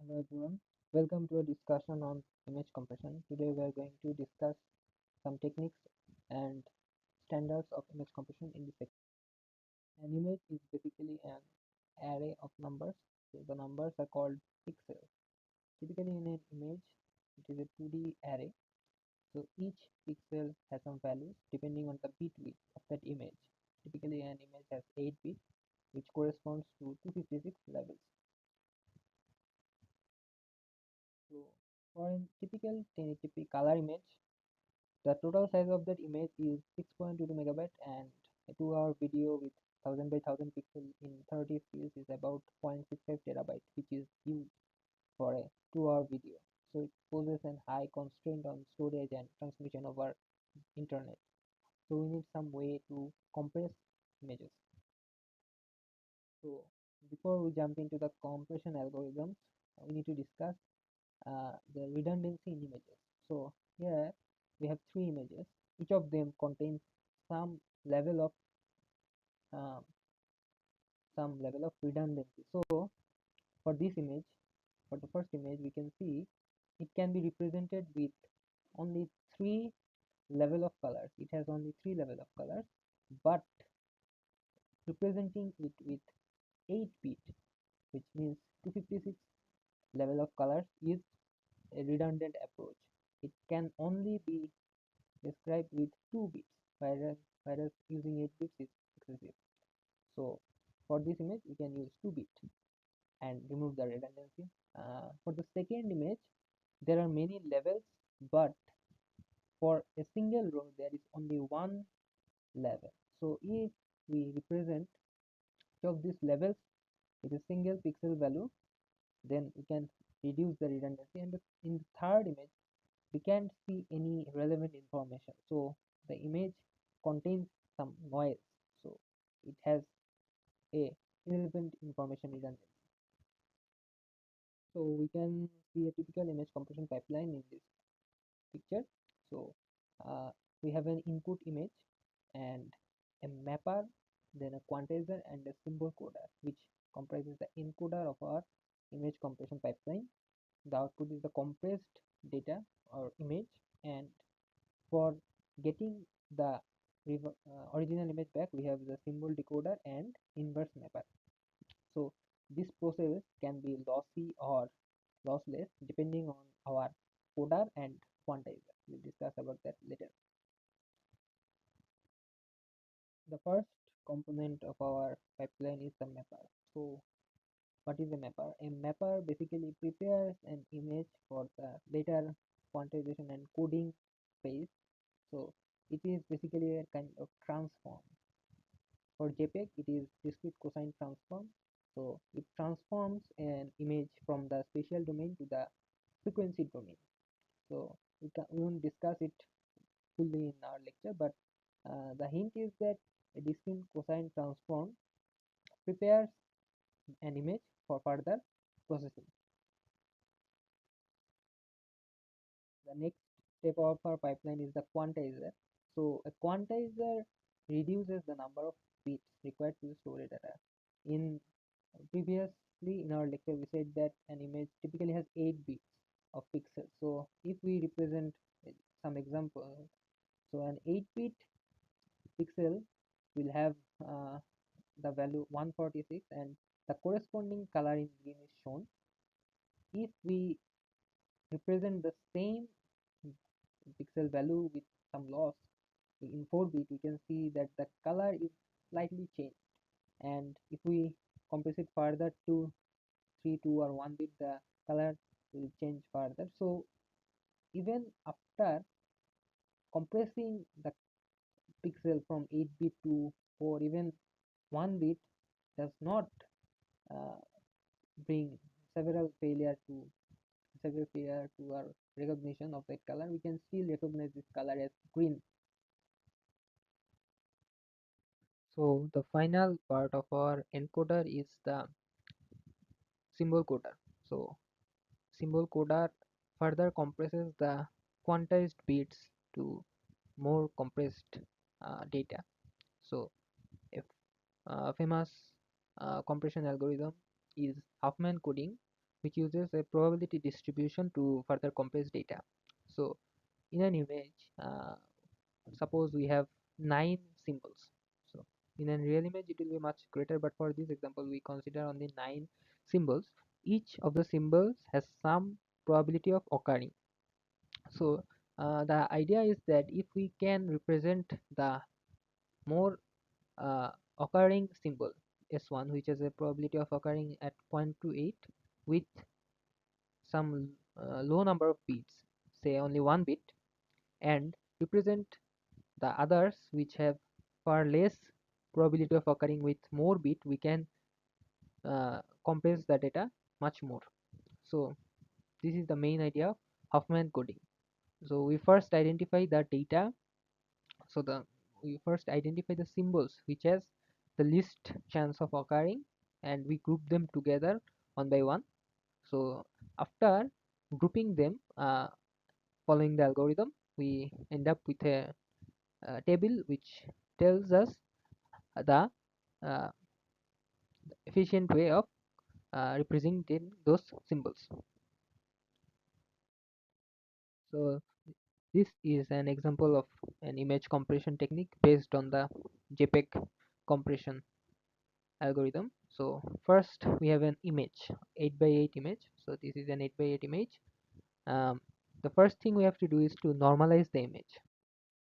Hello everyone, welcome to a discussion on image compression. Today we are going to discuss some techniques and standards of image compression in this section. An image is basically an array of numbers. So the numbers are called pixels. Typically in an image, it is a 2D array. So each pixel has some values depending on the bit width of that image. Typically an image has 8 bits, which corresponds to 256 levels. So for a typical 1080p color image, the total size of that image is 6.22 megabyte, and a 2-hour video with 1000 by 1000 pixels in 30 fps is about 0.65 terabyte, which is huge for a 2-hour video. So it poses a high constraint on storage and transmission over internet. So we need some way to compress images. So before we jump into the compression algorithms, we need to discuss the redundancy in images. So here we have three images. Each of them contains some level of uh, redundancy. So for this image, for the first image, we can see it can be represented with only three level of colors. It has only three level of colors, but representing it with 8 bit, which means 256 level of colors, is a redundant approach. It can only be described with 2 bits, whereas using 8 bits is excessive. So for this image we can use 2 bit and remove the redundancy. For the second image, there are many levels, but for a single row there is only one level. So if we represent each of these levels with a single pixel value, then we can reduce the redundancy. And in the third image, we can't see any relevant information, so the image contains some noise, so it has a irrelevant information redundancy. So we can see a typical image compression pipeline in this picture. So uh, we have an input image and a mapper, then a quantizer and a symbol coder, which comprises the encoder of our image compression pipeline. The output is the compressed data or image, and for getting the original image back, we have the symbol decoder and inverse mapper. So this process can be lossy or lossless depending on our coder and quantizer. We'll discuss about that later. The first component of our pipeline is the mapper. So what is a mapper? A mapper basically prepares an image for the later quantization and coding phase. So it is basically a kind of transform. For JPEG, it is discrete cosine transform. So it transforms an image from the spatial domain to the frequency domain. So we won't discuss it fully in our lecture, but the hint is that a discrete cosine transform prepares an image for further processing. The next step of our pipeline is the quantizer. So a quantizer reduces the number of bits required to store a data. In previously in our lecture we said that an image typically has 8 bits of pixels. So if we represent some example, so an 8-bit pixel will have the value 146 and the corresponding color in green is shown. If we represent the same pixel value with some loss in 4-bit, we can see that the color is slightly changed, and if we compress it further to 3, 2 or 1 bit, the color will change further. So even after compressing the pixel from 8 bit to 4, even 1 bit does not uh, bring several failure to our recognition of that color. We can still recognize this color as green. So the final part of our encoder is the symbol coder. So symbol coder further compresses the quantized bits to more compressed data. So a famous compression algorithm is Huffman coding, which uses a probability distribution to further compress data. So in an image, suppose we have 9 symbols. So in a real image it will be much greater, but for this example we consider only 9 symbols. Each of the symbols has some probability of occurring. So the idea is that if we can represent the more occurring symbol S1, which has a probability of occurring at 0.28 with some low number of bits, say only 1 bit, and represent the others which have far less probability of occurring with more bit, we can compress the data much more. So this is the main idea of Huffman coding. So we first identify the data. So we first identify the symbols which has the least chance of occurring, and we group them together one by one. So after grouping them, following the algorithm, we end up with a table which tells us the uh, efficient way of representing those symbols. So this is an example of an image compression technique based on the JPEG compression algorithm. So first we have an image, 8 by 8 image. So this is an 8 by 8 image. um, the first thing we have to do is to normalize the image.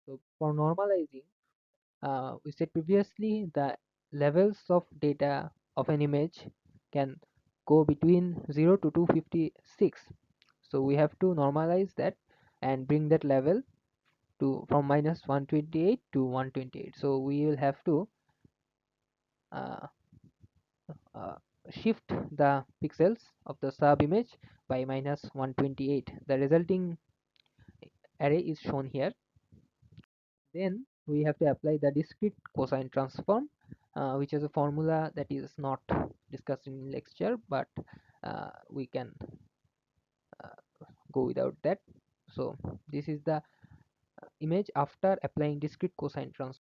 So for normalizing, we said previously the levels of data of an image can go between 0 to 256. So we have to normalize that and bring that level to from minus 128 to 128. So we will have to uh, uh, shift the pixels of the sub image by minus 128. The resulting array is shown here. Then we have to apply the discrete cosine transform, which is a formula that is not discussed in lecture, but we can go without that. So this is the image after applying discrete cosine transform.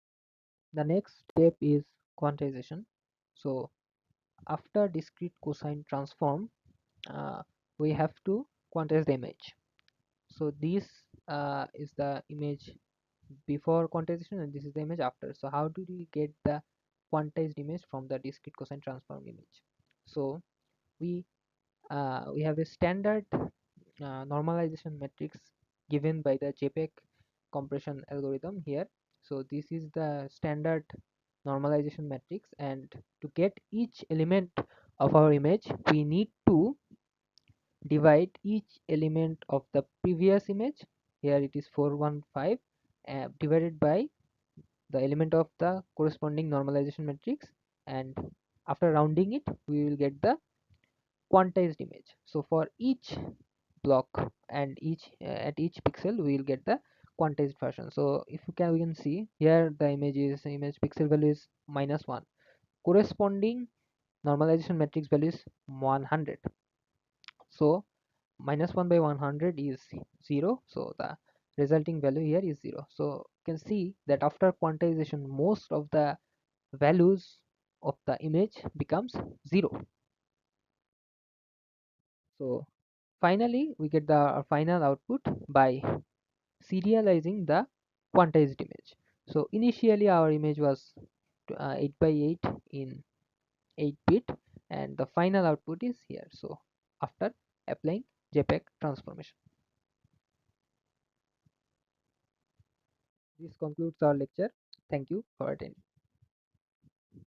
The next step is quantization. So after discrete cosine transform, we have to quantize the image. So this is the image before quantization, and this is the image after. So how do we get the quantized image from the discrete cosine transform image? So we have a standard normalization matrix given by the JPEG compression algorithm here. So this is the standard normalization matrix, and to get each element of our image we need to divide each element of the previous image. Here it is 415 divided by the element of the corresponding normalization matrix, and after rounding it we will get the quantized image. So for each block and each at each pixel we will get the quantized version. So if we can see here the image pixel value is -1, corresponding normalization matrix value is 100. So -1 by 100 is 0, so the resulting value here is 0. So you can see that after quantization most of the values of the image becomes 0. So finally we get the final output by serializing the quantized image. So initially our image was 8 by 8 in 8 bit, and the final output is here. So after applying JPEG transformation. This concludes our lecture. Thank you for attending.